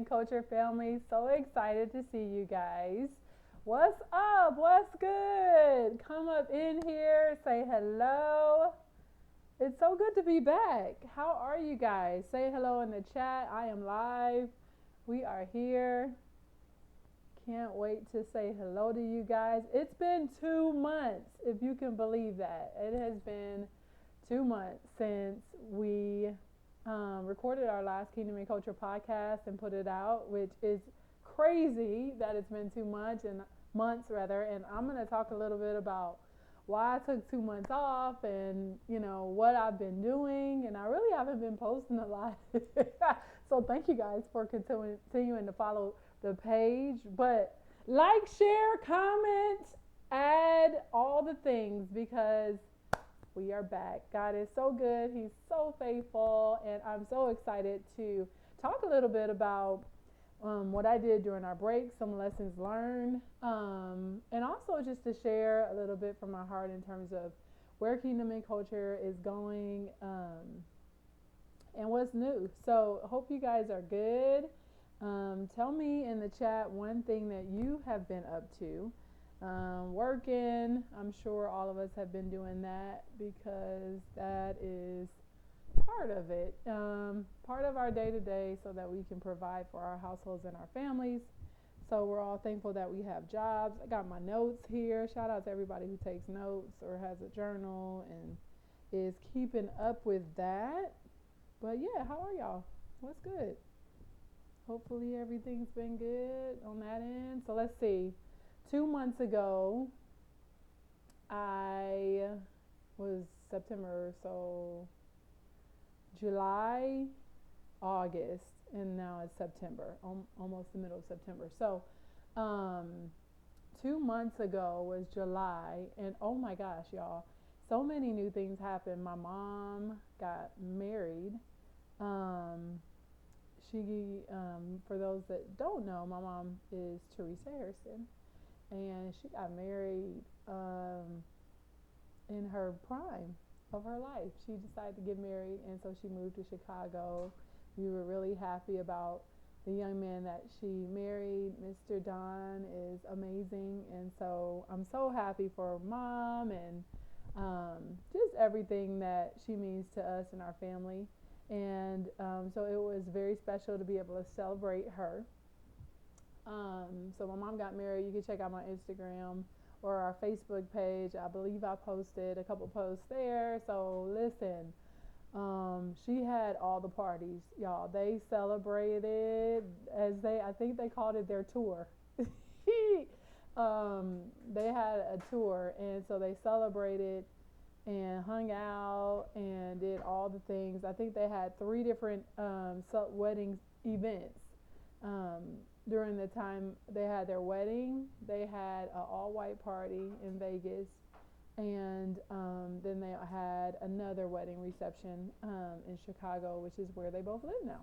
Culture family. So excited to see you guys. What's up? What's good? Come up in here, say hello. It's so good to be back. How are you guys? Say hello in the chat. I am live. We are here. Can't wait to say hello to you guys. It's been 2 months, if you can believe that. It has been 2 months since we recorded our last Kingdom and Culture podcast and put it out, which is crazy that it's been 2 months and months rather. And I'm going to talk a little bit about why I took 2 months off and what I've been doing. And I really haven't been posting a lot. So thank you guys for continuing to follow the page. But like, share, comment, add all the things because we are back. God is so good. He's so faithful. And I'm so excited to talk a little bit about what I did during our break, some lessons learned, and also just to share a little bit from my heart in terms of where Kingdom and Culture is going and what's new. So hope you guys are good. Tell me in the chat one thing that you have been up to. Working. I'm sure all of us have been doing that because that is part of it, part of our day to day so that we can provide for our households and our families. So we're all thankful that we have jobs. I got my notes here. Shout out to everybody who takes notes or has a journal and is keeping up with that. But yeah, how are y'all? What's good? Hopefully everything's been good on that end. So let's see. 2 months ago, I was September, so July, August, and now it's September, almost the middle of September. So 2 months ago was July, and oh my gosh, y'all, so many new things happened. My mom got married. For those that don't know, my mom is Teresa Harrison, and she got married in her prime of her life. She decided to get married, and so she moved to Chicago. We were really happy about the young man that she married. Mr. Don is amazing, and so I'm so happy for mom and just everything that she means to us and our family. And so it was very special to be able to celebrate her. So my mom got married. You can check out my Instagram or our Facebook page. I believe I posted a couple posts there. So listen, she had all the parties, y'all. They celebrated I think they called it their tour. They had a tour, and so they celebrated and hung out and did all the things. I think they had 3 different wedding events. During the time they had their wedding, they had an all-white party in Vegas, and then they had another wedding reception in Chicago, which is where they both live now.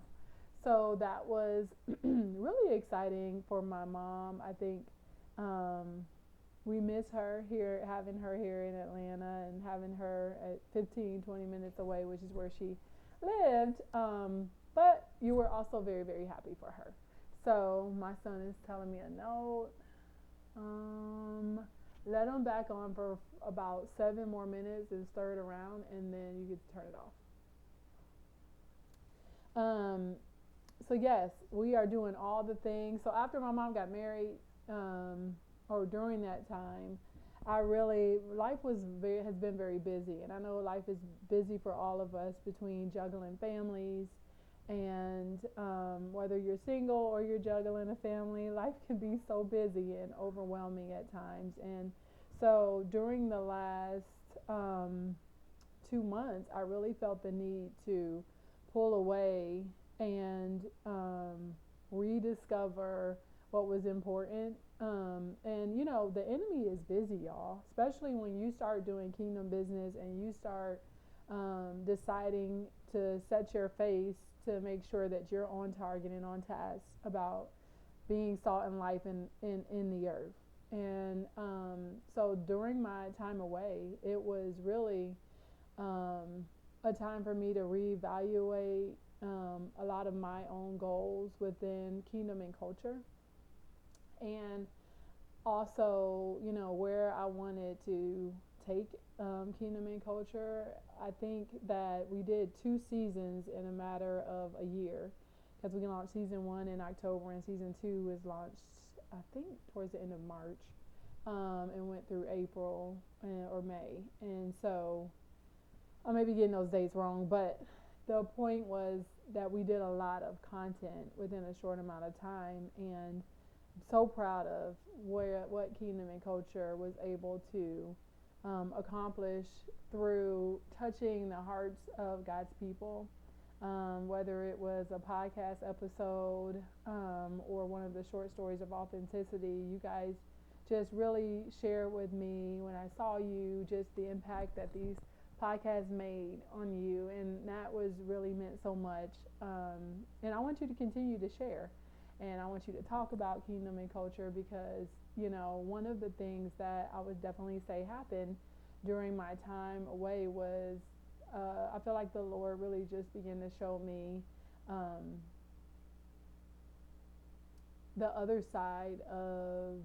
So that was really exciting for my mom. I think we miss her here, having her here in Atlanta and having her at 15-20 minutes away, which is where she lived. But you were also very, very happy for her. So my son is telling me a note. Let him back on for about 7 more minutes and stir it around, and then you get to turn it off. So yes, we are doing all the things. So after my mom got married, or during that time, life has been very busy, and I know life is busy for all of us between juggling families. And whether you're single or you're juggling a family, life can be so busy and overwhelming at times. And so during the last 2 months, I really felt the need to pull away and rediscover what was important. And the enemy is busy, y'all, especially when you start doing kingdom business and you start deciding to set your face to make sure that you're on target and on task about being salt and life in the earth. And so during my time away, it was really a time for me to reevaluate a lot of my own goals within kingdom and culture, and also, where I wanted to take kingdom and culture. I think that we did 2 seasons in a matter of a year, because we launched season 1 in October and season 2 was launched, I think, towards the end of March, and went through April or May. And so I may be getting those dates wrong, but the point was that we did a lot of content within a short amount of time, and I'm so proud of what Kingdom and Culture was able to accomplish through touching the hearts of God's people, whether it was a podcast episode or one of the short stories of authenticity. You guys just really shared with me when I saw you just the impact that these podcasts made on you, and that was really meant so much. And I want you to continue to share, and I want you to talk about kingdom and culture, because one of the things that I would definitely say happened during my time away was I feel like the Lord really just began to show me the other side of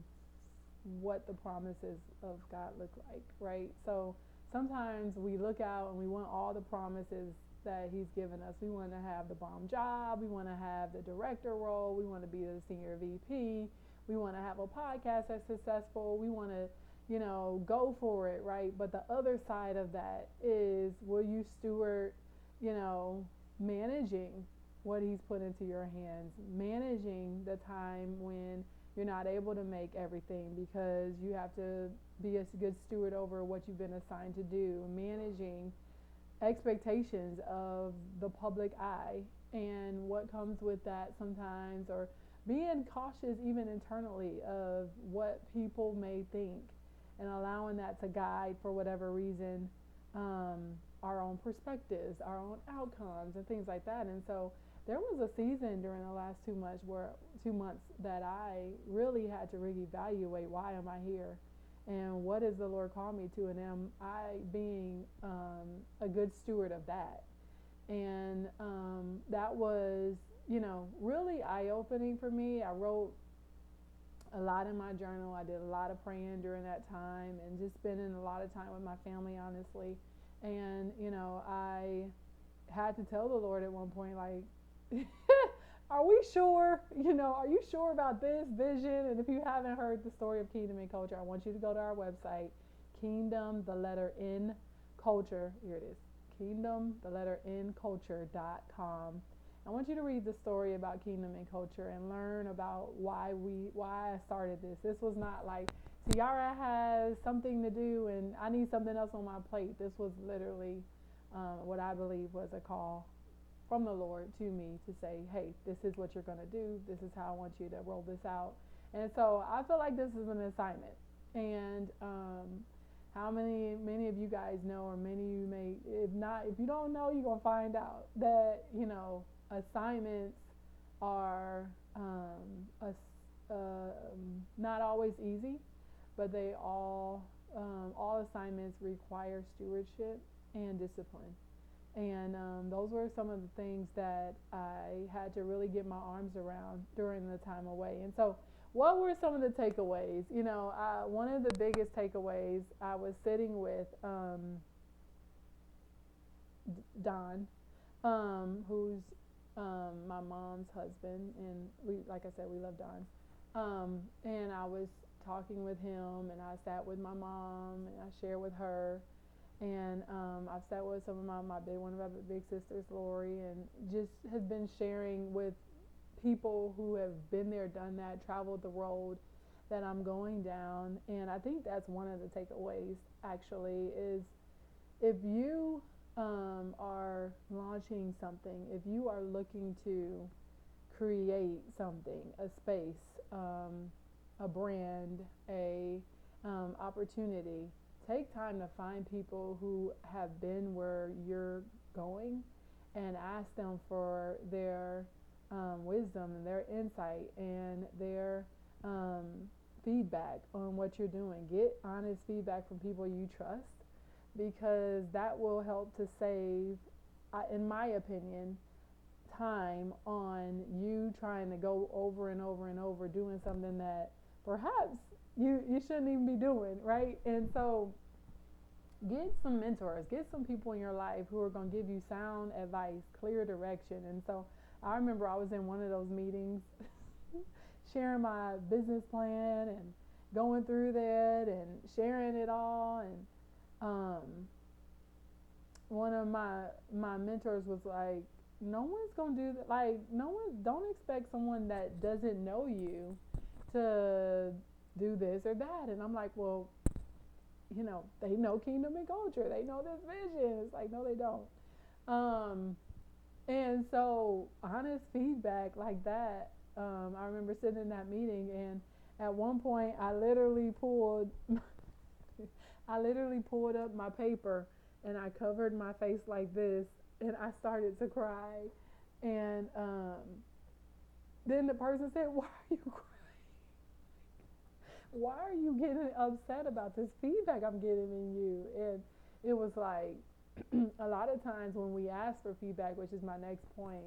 what the promises of God look like, right? So sometimes we look out and we want all the promises that He's given us. We want to have the bomb job, we want to have the director role, we want to be the senior VP, we want to have a podcast that's successful, we want to go for it, right? But the other side of that is, will you steward, managing what He's put into your hands, managing the time when you're not able to make everything because you have to be a good steward over what you've been assigned to do, managing expectations of the public eye and what comes with that sometimes, or being cautious even internally of what people may think, and allowing that to guide, for whatever reason, our own perspectives, our own outcomes, and things like that. And so there was a season during the last 2 months that I really had to reevaluate, why am I here, and what does the Lord call me to, and am I being a good steward of that? And that was really eye-opening for me. I wrote a lot in my journal. I did a lot of praying during that time, and just spending a lot of time with my family, honestly. And I had to tell the Lord at one point, like, are we sure? Are you sure about this vision? And if you haven't heard the story of Kingdom and Culture, I want you to go to our website, Kingdom, the letter N, Culture. Here it is, Kingdom, the letter N, Culture.com. I want you to read the story about Kingdom and Culture and learn about why I started this. This was not like, Ciara has something to do and I need something else on my plate. This was literally what I believe was a call from the Lord to me to say, hey, this is what you're going to do. This is how I want you to roll this out. And so I feel like this is an assignment. And how many of you guys know, or many of you may, if you don't know, you're going to find out that, assignments are not always easy, but they all assignments require stewardship and discipline. And those were some of the things that I had to really get my arms around during the time away. And so what were some of the takeaways? One of the biggest takeaways, I was sitting with Don, who's my mom's husband, and like I said, we love Don. And I was talking with him, and I sat with my mom, and I shared with her, and I've sat with one of my big sisters, Lori, and just has been sharing with people who have been there, done that, traveled the road that I'm going down. And I think that's one of the takeaways, actually, is if you are launching something, if you are looking to create something, a space, a brand, a opportunity, take time to find people who have been where you're going and ask them for their wisdom and their insight and their feedback on what you're doing. Get honest feedback from people you trust, because that will help to save, in my opinion, time on you trying to go over and over and over doing something that perhaps you shouldn't even be doing, right? And so get some mentors, get some people in your life who are going to give you sound advice, clear direction. And so I remember I was in one of those meetings sharing my business plan and going through that and sharing it all. And um, one of my mentors was like, no one's going to do that. Like, no one, don't expect someone that doesn't know you to do this or that. And I'm like, well, they know Kingdom and Culture. They know this vision. It's like, no, they don't. And so honest feedback like that, I remember sitting in that meeting, and at one point I literally pulled up my paper and I covered my face like this, and I started to cry. And then the person said, why are you crying? Why are you getting upset about this feedback I'm getting in you? And it was like, a lot of times when we ask for feedback, which is my next point,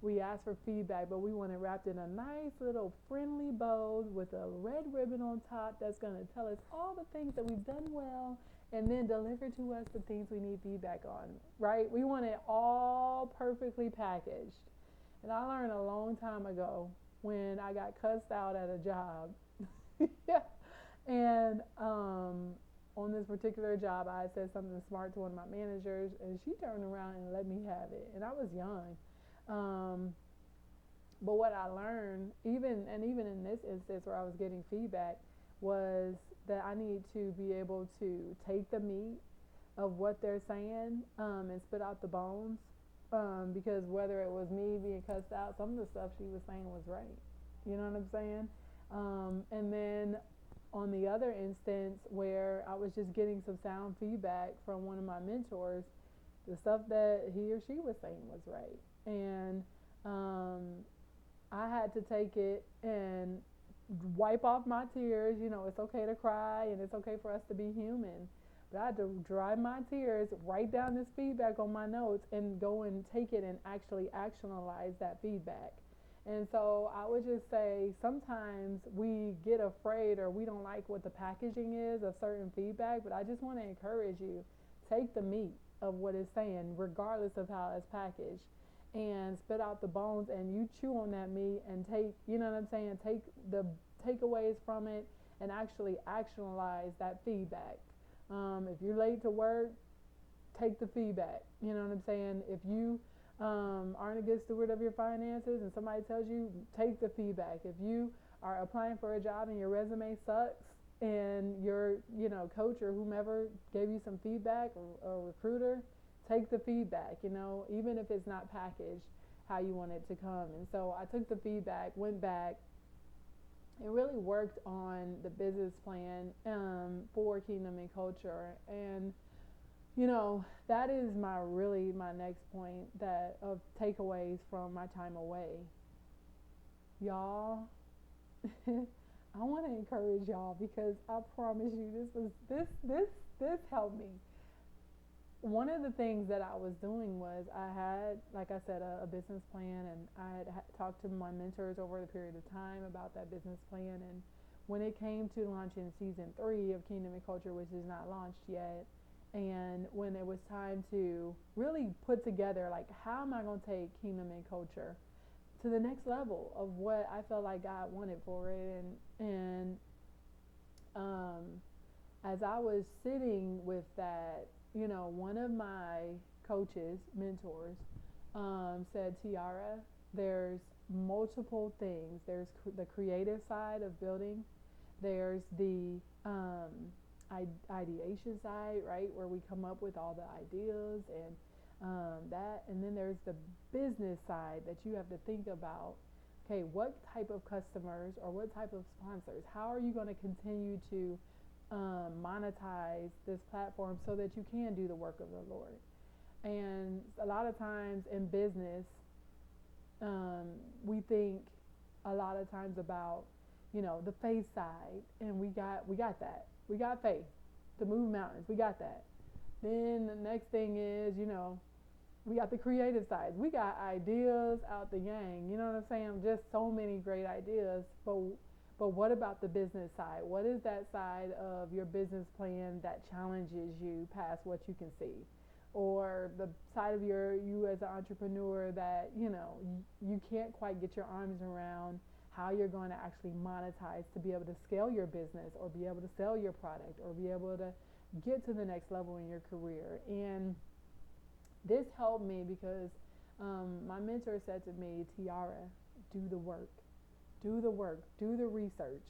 we ask for feedback, but we want it wrapped in a nice little friendly bow with a red ribbon on top that's going to tell us all the things that we've done well, and then deliver to us the things we need feedback on, right? We want it all perfectly packaged. And I learned a long time ago when I got cussed out at a job. Yeah. And on this particular job, I said something smart to one of my managers, and she turned around and let me have it. And I was young. But what I learned, even in this instance where I was getting feedback, was that I need to be able to take the meat of what they're saying and spit out the bones. Because whether it was me being cussed out, some of the stuff she was saying was right. You know what I'm saying? And then on the other instance where I was just getting some sound feedback from one of my mentors, the stuff that he or she was saying was right. And I had to take it and wipe off my tears. It's okay to cry and it's okay for us to be human. But I had to dry my tears, write down this feedback on my notes, and go and take it and actually actionalize that feedback. And so I would just say sometimes we get afraid or we don't like what the packaging is of certain feedback, but I just want to encourage you, take the meat of what it's saying, regardless of how it's packaged, and spit out the bones, and you chew on that meat and take, take the takeaways from it and actually actionalize that feedback. If you're late to work, take the feedback. You know what I'm saying? If you aren't a good steward of your finances and somebody tells you, take the feedback. If you are applying for a job and your resume sucks and your coach or whomever gave you some feedback, or recruiter, take the feedback, even if it's not packaged how you want it to come. And so I took the feedback, went back, and really worked on the business plan for Kingdom and Culture. And that is my next point of takeaways from my time away. Y'all, I want to encourage y'all, because I promise you this helped me. One of the things that I was doing was I had, like I said, a business plan, and I had talked to my mentors over the period of time about that business plan. And when it came to launching season 3 of Kingdom and Culture, which is not launched yet, and when it was time to really put together, like, how am I going to take Kingdom and Culture to the next level of what I felt like God wanted for it. And as I was sitting with that, one of my coaches, mentors, said, Tiara, there's multiple things. There's the creative side of building. There's the ideation side, right, where we come up with all the ideas and and then there's the business side that you have to think about. Okay, what type of customers or what type of sponsors? How are you going to continue to monetize this platform so that you can do the work of the Lord? And a lot of times in business, we think a lot of times about the faith side, and we got that. We got faith to move mountains. We got that. Then the next thing is We got the creative side. We got ideas out the yang. You know what I'm saying? Just so many great ideas. But what about the business side? What is that side of your business plan that challenges you past what you can see? Or the side of you as an entrepreneur that, you can't quite get your arms around how you're going to actually monetize to be able to scale your business or be able to sell your product or be able to get to the next level in your career. And this helped me because my mentor said to me, Tiara, do the work. Do the work, do the research,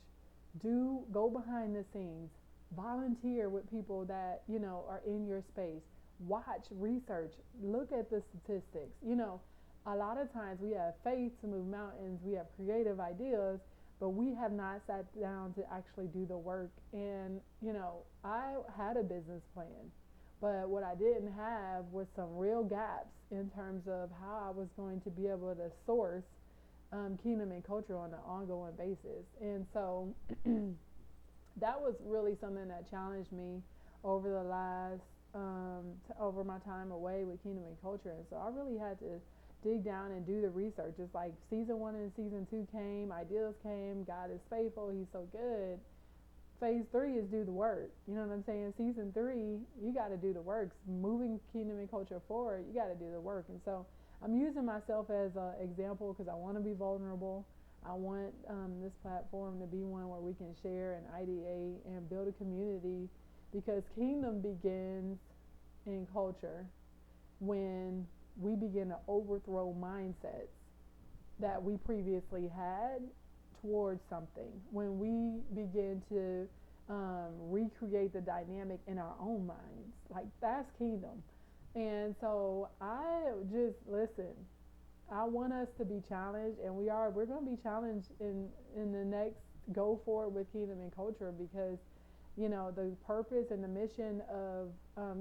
go behind the scenes, volunteer with people that, are in your space, watch, research, look at the statistics. A lot of times we have faith to move mountains, we have creative ideas, but we have not sat down to actually do the work. And, I had a business plan, but what I didn't have was some real gaps in terms of how I was going to be able to source kingdom and culture on an ongoing basis. And so that was really something that challenged me over the last over my time away with kingdom and culture. And so I really had to dig down and do the research. It's like season 1 and season 2 came, ideas came, God is faithful, he's so good. Phase 3 is do the work. You know what I'm saying? Season 3, you got to do the work. Moving kingdom and culture forward, you got to do the work. And so I'm using myself as an example because I want to be vulnerable. I want this platform to be one where we can share and ideate and build a community, because kingdom begins in culture when we begin to overthrow mindsets that we previously had towards something. When we begin to recreate the dynamic in our own minds, like that's kingdom. And so I want us to be challenged, and we're going to be challenged in the next go forward with kingdom and culture, because the purpose and the mission of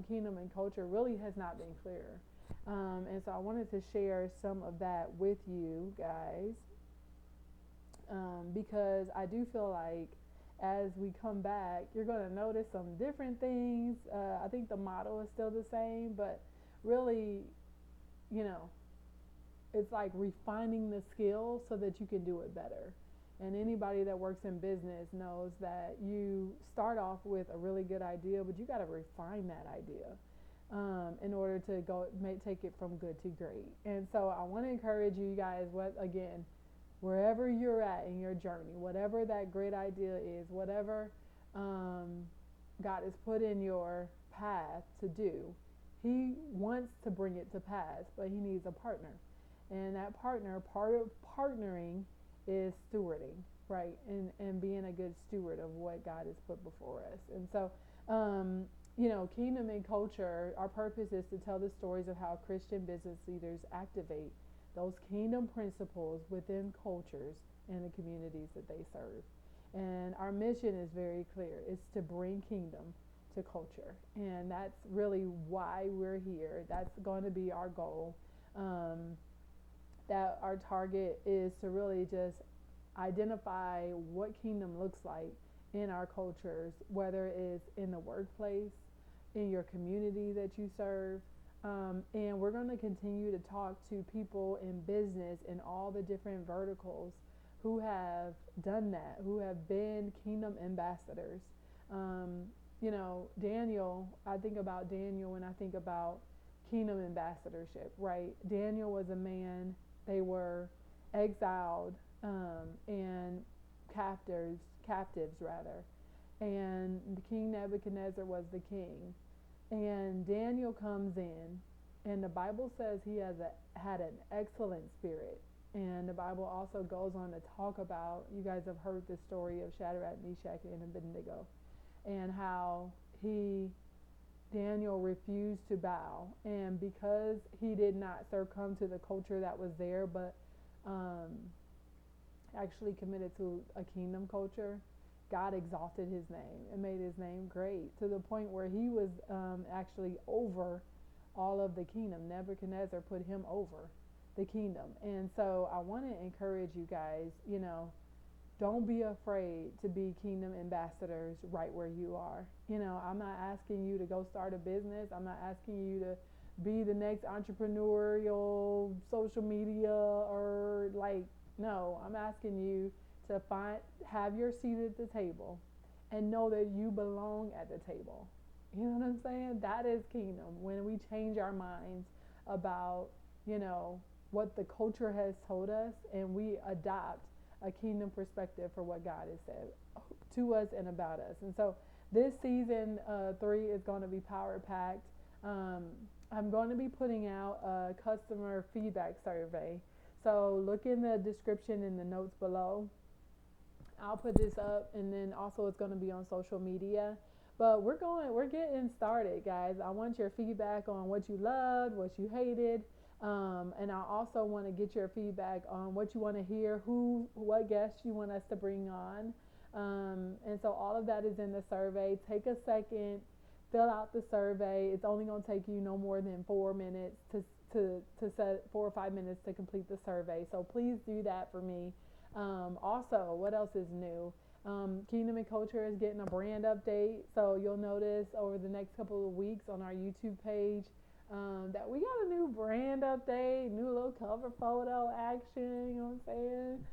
kingdom and culture really has not been clear. And so I wanted to share some of that with you guys, because I do feel like as we come back, you're going to notice some different things. I think the model is still the same, but really, it's like refining the skills so that you can do it better. And anybody that works in business knows that you start off with a really good idea, but you got to refine that idea in order to take it from good to great. And so I want to encourage you guys, wherever you're at in your journey, whatever that great idea is, whatever God has put in your path to do, he wants to bring it to pass, but he needs a partner. And that part of partnering is stewarding, right? And being a good steward of what God has put before us. And so, kingdom and culture, our purpose is to tell the stories of how Christian business leaders activate those kingdom principles within cultures and the communities that they serve. And our mission is very clear. It's to bring kingdom to culture. And that's really why we're here. That's going to be our goal. That our target is to really just identify what kingdom looks like in our cultures, whether it's in the workplace, in your community that you serve. And we're going to continue to talk to people in business in all the different verticals who have done that, who have been kingdom ambassadors. Daniel, I think about Daniel when I think about kingdom ambassadorship, right? Daniel was a man, they were exiled and captives rather. And King Nebuchadnezzar was the king. And Daniel comes in, and the Bible says he had an excellent spirit. And the Bible also goes on to talk about, you guys have heard the story of Shadrach, Meshach, and Abednego, and how Daniel refused to bow. And because he did not succumb to the culture that was there, but actually committed to a kingdom culture, God exalted his name and made his name great, to the point where he was actually over all of the kingdom. Nebuchadnezzar put him over the kingdom. And so I want to encourage you guys, don't be afraid to be kingdom ambassadors right where you are. I'm not asking you to go start a business. I'm not asking you to be the next entrepreneurial social media or like, no, I'm asking you to have your seat at the table and know that you belong at the table. You know what I'm saying? That is kingdom. When we change our minds about, you know, what the culture has told us and we adopt a kingdom perspective for what God has said to us and about us. And so this season 3 is going to be power packed. I'm going to be putting out a customer feedback survey. So look in the description in the notes below. I'll put this up, and then also it's going to be on social media. But we're getting started, guys. I want your feedback on what you loved, what you hated, and I also want to get your feedback on what you want to hear, what guests you want us to bring on. And so all of that is in the survey. Take a second, fill out the survey. It's only going to take you no more than 4 minutes to set 4 or 5 minutes to complete the survey. So please do that for me. Also, what else is new? Kingdom and Culture is getting a brand update. So you'll notice over the next couple of weeks on our YouTube page that we got a new brand update, new little cover photo action, you know what I'm saying?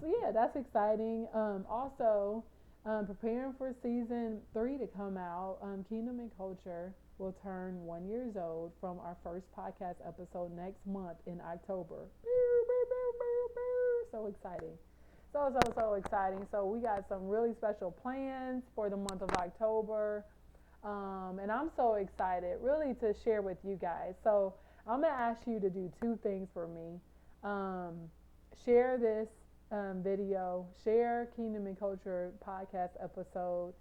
So yeah, that's exciting. Also, preparing for season 3 to come out, Kingdom and Culture will turn 1 year old from our first podcast episode next month in October. So exciting. So exciting. So we got some really special plans for the month of October. And I'm so excited really to share with you guys. So I'm going to ask you to do 2 things for me. Share this video, share Kingdom and Culture podcast episode.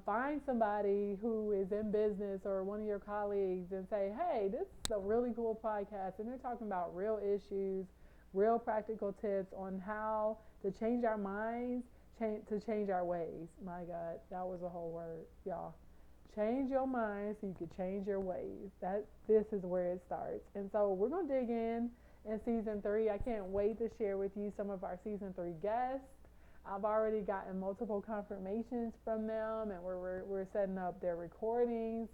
Find somebody who is in business or one of your colleagues and say, hey, this is a really cool podcast. And they're talking about real issues, real practical tips on how to change our minds, to change our ways. My God, that was a whole word, y'all. Change your mind so you can change your ways. This is where it starts. And so we're going to dig in season 3. I can't wait to share with you some of our season 3 guests. I've already gotten multiple confirmations from them, and we're setting up their recordings.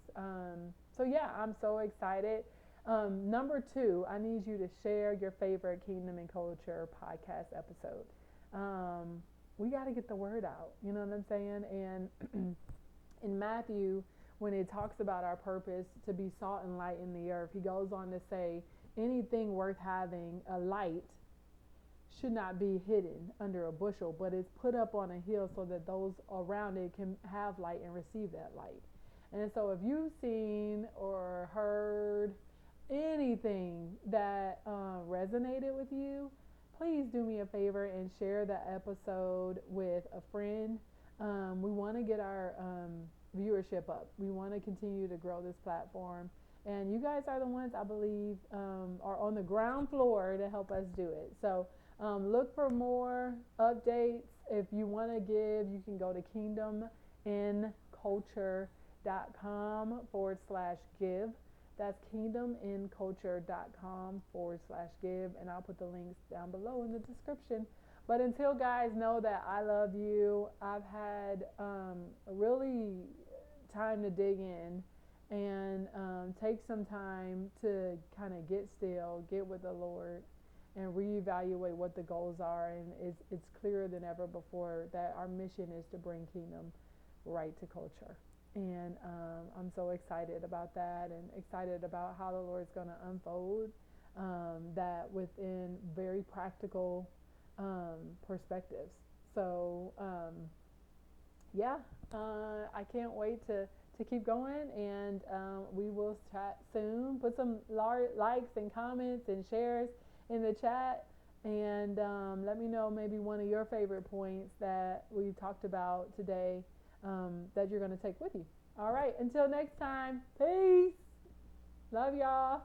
So yeah, I'm so excited. Number 2, I need you to share your favorite Kingdom and Culture podcast episode. We got to get the word out. You know what I'm saying? And in Matthew, when it talks about our purpose to be salt and light in the earth, he goes on to say, anything worth having a light should not be hidden under a bushel, but it's put up on a hill so that those around it can have light and receive that light. And so if you've seen or heard anything that resonated with you, please do me a favor and share that episode with a friend. We want to get our viewership up. We want to continue to grow this platform. And you guys are the ones, I believe, are on the ground floor to help us do it. So look for more updates. If you want to give, you can go to kingdominculture.com/give. That's kingdominculture.com/give. And I'll put the links down below in the description. But until guys, know that I love you. I've had a really time to dig in and take some time to kind of get still, get with the Lord, and reevaluate what the goals are. And it's clearer than ever before that our mission is to bring kingdom right to culture. And I'm so excited about that and excited about how the Lord's going to unfold that within very practical perspectives. So I can't wait to keep going, and we will chat soon. Put some likes and comments and shares in the chat, and let me know maybe one of your favorite points that we talked about today that you're going to take with you. All right, until next time, peace. Love y'all.